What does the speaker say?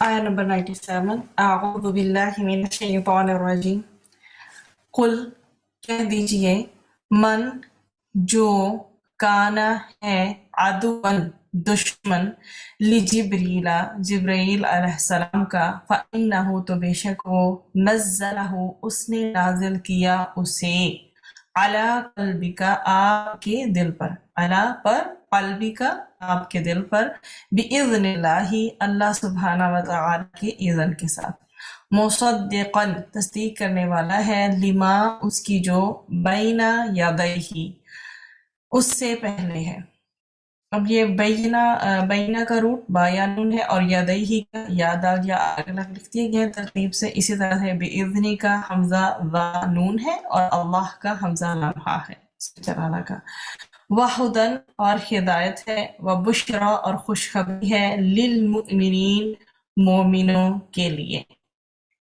آیا نمبر 97 اعوذ باللہ من الشیطان الرجیم قل کہہ دیجئے من جو کانا ہے عدوً دشمن لجبریل جبرائیل علیہ السلام کا فإنہ تو بے شک وہ نزلہ اس نے نازل کیا اسے علی قلبک آپ کے دل پر علی پر قلبک آپ کے دل پر بإذن اللہ اللہ سبحانہ وتعالی کے اذن کے ساتھ مصدقاً تصدیق کرنے والا ہے لما اس کی جو بینا یدیہ اس سے پہلے ہے۔ اب یہ بینا کا روٹ بایانون ہے اور یدیہ کا یادال یا الگ الگ لکھ دیے گئے ترتیب سے، اسی طرح ہے بإذن کا حمزہ ذا نون ہے اور اللہ کا حمزہ لمحہ ہے جلالہ کا۔ وہدن اور ہدایت ہے، وبشرا اور خوشخبری ہے للمؤمنین مومنوں کے لیے۔